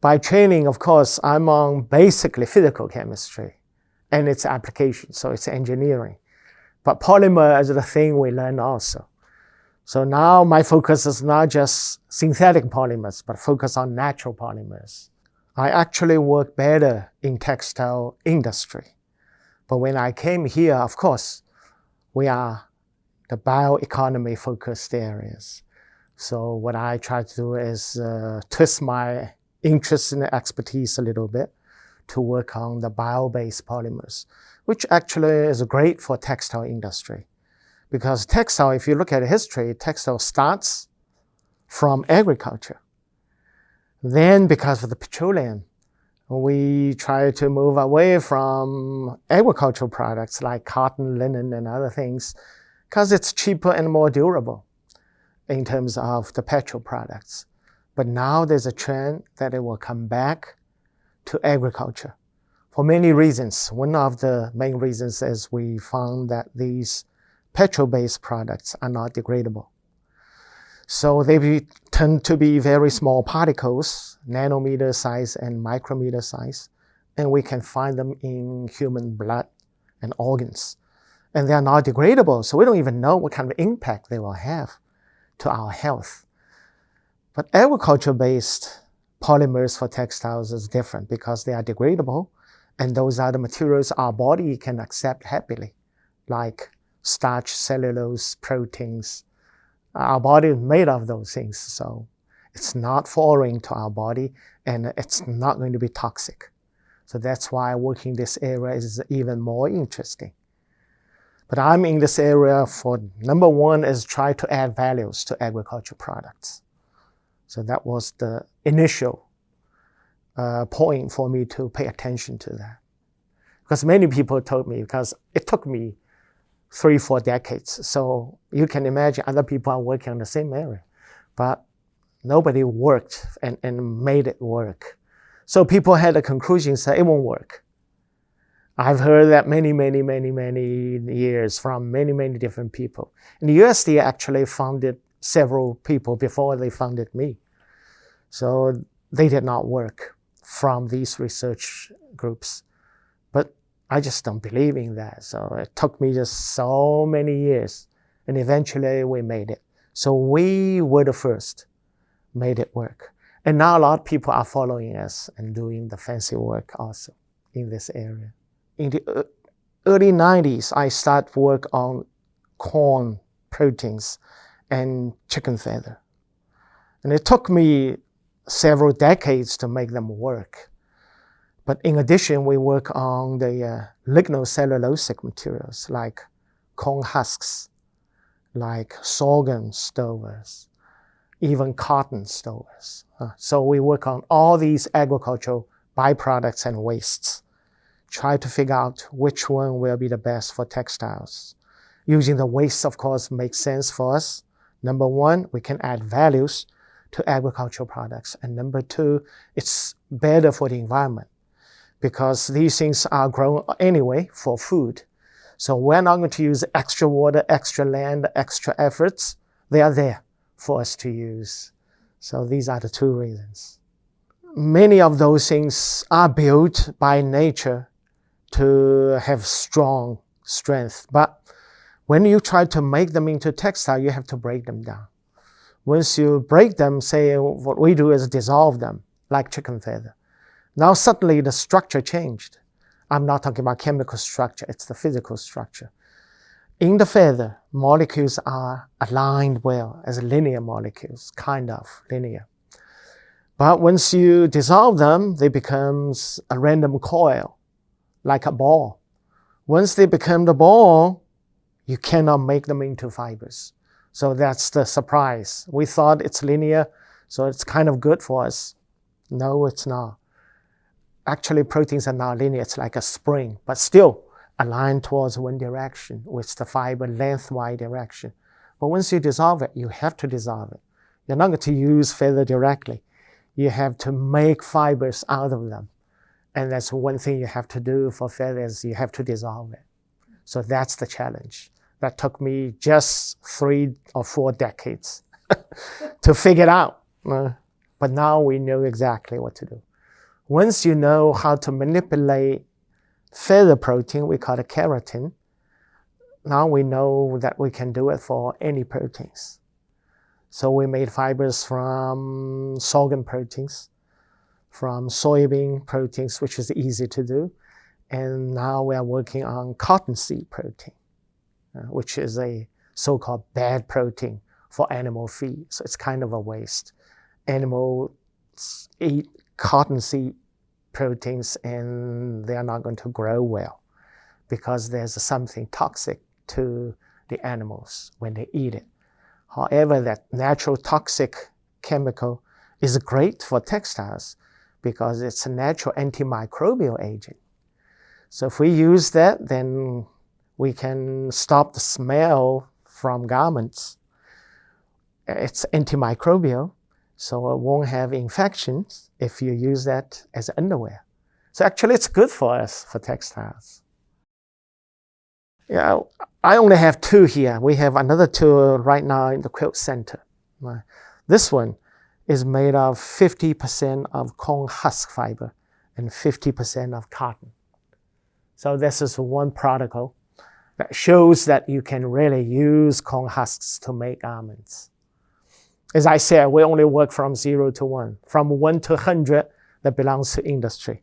By training, of course, I'm on basically physical chemistry and its application, so it's engineering. But polymer is the thing we learn also. So now my focus is not just synthetic polymers, but focus on natural polymers. I actually work better in textile industry. But when I came here, of course, we are the bioeconomy focused areas. So what I try to do is twist my interest and expertise a little bit to work on the bio-based polymers, which actually is great for textile industry. Because textile, if you look at history, textile starts from agriculture. Then because of the petroleum, we try to move away from agricultural products like cotton, linen, and other things, because it's cheaper and more durable in terms of the petrol products. But now there's a trend that it will come back to agriculture for many reasons. One of the main reasons is we found that these petrol-based products are not degradable. So they tend to be very small particles, nanometer size and micrometer size, and we can find them in human blood and organs. And they are not degradable, so we don't even know what kind of impact they will have to our health. But agriculture-based polymers for textiles is different because they are degradable, and those are the materials our body can accept happily, like starch, cellulose, proteins. Our body is made of those things, so it's not foreign to our body, and it's not going to be toxic. So that's why working this area is even more interesting. But I'm in this area for, number one, is try to add values to agriculture products. So that was the initial point for me to pay attention to that. Because many people told me, because it took me 3-4 decades. So you can imagine other people are working on the same area, but nobody worked and made it work. So people had a conclusion, say it won't work. I've heard that many years from many different people. And the USDA actually founded several people before they founded me. So they did not work from these research groups. But I just don't believe in that. So it took me just so many years, and eventually we made it. So we were the first, made it work. And now a lot of people are following us and doing the fancy work also in this area. In the early 90s, I started work on corn proteins and chicken feather. And it took me several decades to make them work. But in addition, we work on the lignocellulosic materials like corn husks, like sorghum stovers, even cotton stovers. So we work on all these agricultural byproducts and wastes. Try to figure out which one will be the best for textiles. Using the waste, of course, makes sense for us. Number one, we can add values to agricultural products. And number two, it's better for the environment because these things are grown anyway for food. So we're not going to use extra water, extra land, extra efforts. They are there for us to use. So these are the two reasons. Many of those things are built by nature to have strong strength. But when you try to make them into textile, you have to break them down. Once you break them, say what we do is dissolve them, like chicken feather. Now suddenly the structure changed. I'm not talking about chemical structure, it's the physical structure. In the feather, molecules are aligned well as linear molecules, kind of linear. But once you dissolve them, they become a random coil, like a ball. Once they become the ball, you cannot make them into fibers. So that's the surprise. We thought it's linear, so it's kind of good for us. No, it's not. Actually, proteins are not linear. It's like a spring, but still aligned towards one direction with the fiber lengthwise direction. But once you dissolve it, you have to dissolve it. You're not going to use feather directly. You have to make fibers out of them. And that's one thing you have to do for feathers. You have to dissolve it. So that's the challenge. That took me just 3 or 4 decades to figure it out. But now we know exactly what to do. Once you know how to manipulate feather protein, we call it keratin, now we know that we can do it for any proteins. So we made fibers from sorghum proteins, from soybean proteins, which is easy to do. And now we are working on cottonseed protein, which is a so-called bad protein for animal feed. So it's kind of a waste. Animals eat cottonseed proteins and they are not going to grow well because there's something toxic to the animals when they eat it. However, that natural toxic chemical is great for textiles because it's a natural antimicrobial agent. So if we use that, then we can stop the smell from garments. It's antimicrobial, so it won't have infections if you use that as underwear. So actually it's good for us, for textiles. Yeah, I only have 2 here. We have another 2 right now in the quilt center. This one is made of 50% of corn husk fiber and 50% of cotton. So this is one protocol that shows that you can really use corn husks to make garments. As I said, we only work from 0 to 1. From 1 to 100, that belongs to industry.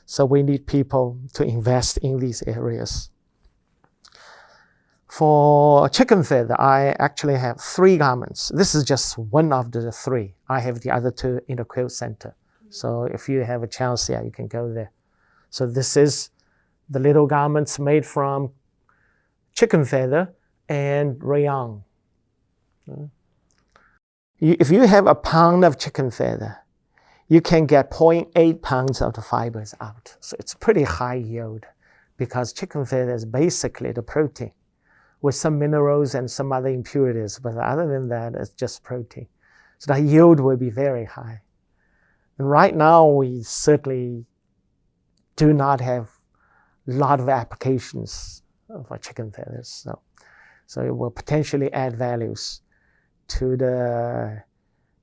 So we need people to invest in these areas. For chicken feather, I actually have 3 garments. This is just one of the 3. I have the other 2 in the quilt center. So if you have a chance, yeah, you can go there. So this is the little garments made from chicken feather and rayon. If you have a pound of chicken feather, you can get 0.8 pounds of the fibers out. So it's pretty high yield because chicken feather is basically the protein with some minerals and some other impurities. But other than that, it's just protein. So the yield will be very high. And right now, we certainly do not have a lot of applications for chicken feathers. So it will potentially add values to the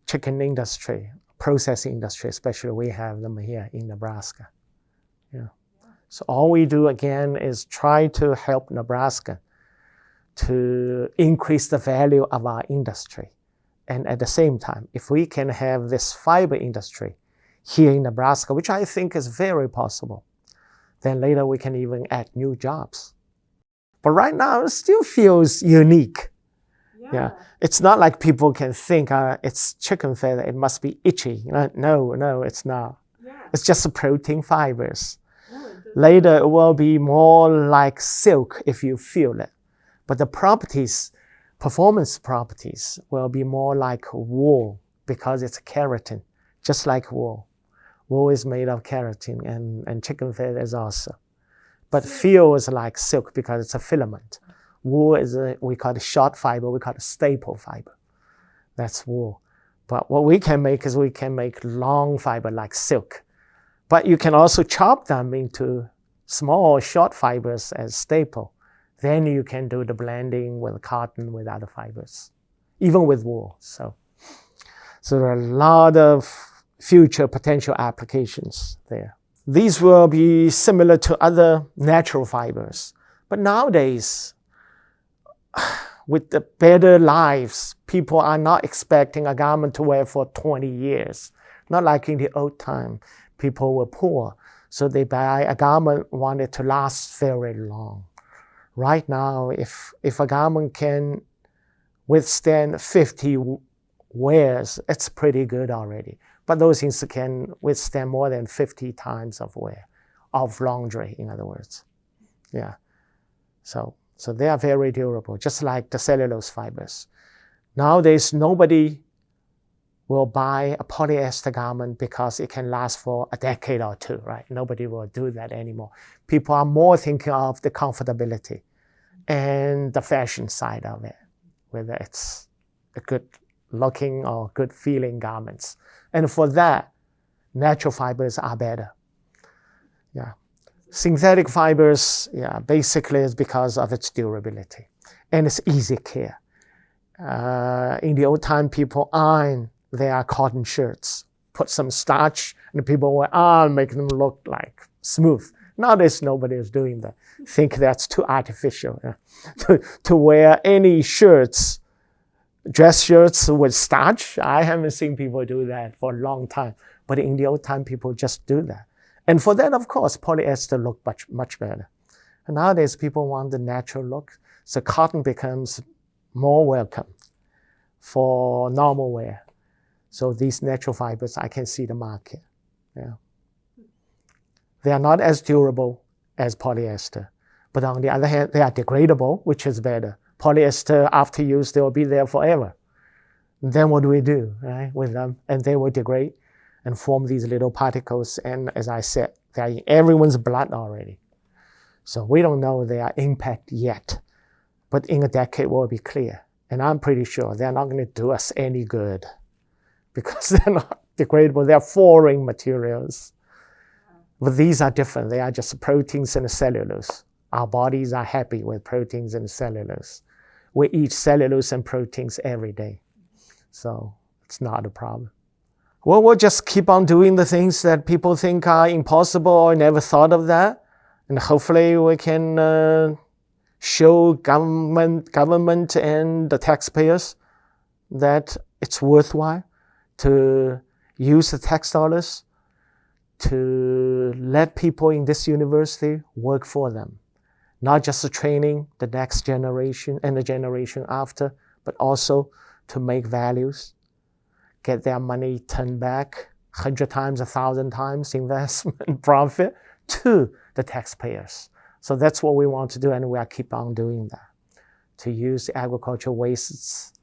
chicken industry, processing industry, especially we have them here in Nebraska. Yeah. So all we do again is try to help Nebraska to increase the value of our industry. And at the same time, if we can have this fiber industry here in Nebraska, which I think is very possible, then later we can even add new jobs. But right now, it still feels unique. Yeah. It's not like people can think it's chicken feather, it must be itchy. No, it's not. Yeah. It's just protein fibers. No, later, it will be more like silk if you feel it. But the properties, performance properties, will be more like wool because it's keratin, just like wool. Wool is made of keratin and chicken feather is also. But feels like silk because it's a filament. Wool is we call it short fiber, we call it staple fiber. That's wool. But what we can make is we can make long fiber like silk. But you can also chop them into small short fibers as staple. Then you can do the blending with cotton, with other fibers, even with wool. So there are a lot of future potential applications there. These will be similar to other natural fibers. But nowadays, with the better lives, people are not expecting a garment to wear for 20 years. Not like in the old time, people were poor. So they buy a garment, want it to last very long. Right now, if a garment can withstand 50 wears, it's pretty good already. But those things can withstand more than 50 times of wear, of laundry, in other words. Yeah. So they are very durable, just like the cellulose fibers. Nowadays, nobody will buy a polyester garment because it can last for a decade or 2, right? Nobody will do that anymore. People are more thinking of the comfortability and the fashion side of it, whether it's a good looking or good feeling garments. And for that, natural fibers are better. Yeah. Synthetic fibers, yeah, basically is because of its durability and it's easy care. In the old time, people iron their cotton shirts put some starch, and people were make them look like smooth. Nowadays, nobody is doing that. Think that's too artificial. To wear any shirts, dress shirts with starch, I haven't seen people do that for a long time. But in the old time, people just do that. And for that, of course, polyester looked much better. And nowadays, people want the natural look. So cotton becomes more welcome for normal wear. So these natural fibers, I can see the market. Yeah. They are not as durable as polyester. But on the other hand, they are degradable, which is better. Polyester, after use, they will be there forever. And then what do we do, right, with them? And they will degrade and form these little particles. And as I said, they are in everyone's blood already. So we don't know their impact yet. But in a decade, we'll be clear. And I'm pretty sure they're not going to do us any good because they're not degradable. They're foreign materials. But these are different. They are just proteins and cellulose. Our bodies are happy with proteins and cellulose. We eat cellulose and proteins every day. So it's not a problem. Well, we'll just keep on doing the things that people think are impossible or never thought of that. And hopefully we can show government and the taxpayers that it's worthwhile to use the tax dollars to let people in this university work for them. Not just the training the next generation and the generation after, but also to make values, get their money turned back 100 times, 1,000 times investment profit to the taxpayers. So that's what we want to do, and we'll keep on doing that, to use agricultural wastes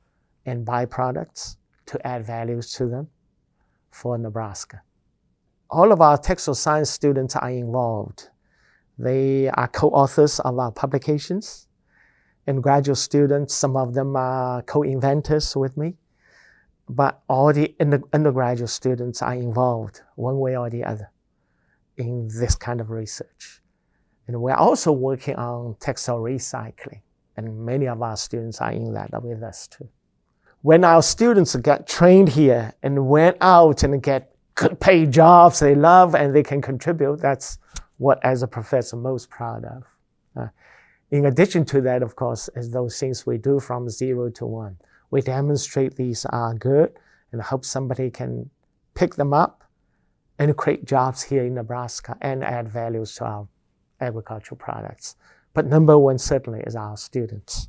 and byproducts to add values to them for Nebraska. All of our textile science students are involved. They are co-authors of our publications. And graduate students, some of them are co-inventors with me. But all the undergraduate students are involved one way or the other in this kind of research. And we're also working on textile recycling. And many of our students are in that with us too. When our students get trained here and went out and get good paid jobs they love and they can contribute, that's what as a professor most proud of. In addition to that, of course, is those things we do from 0 to 1. We demonstrate these are good and hope somebody can pick them up and create jobs here in Nebraska and add values to our agricultural products. But number one certainly is our students.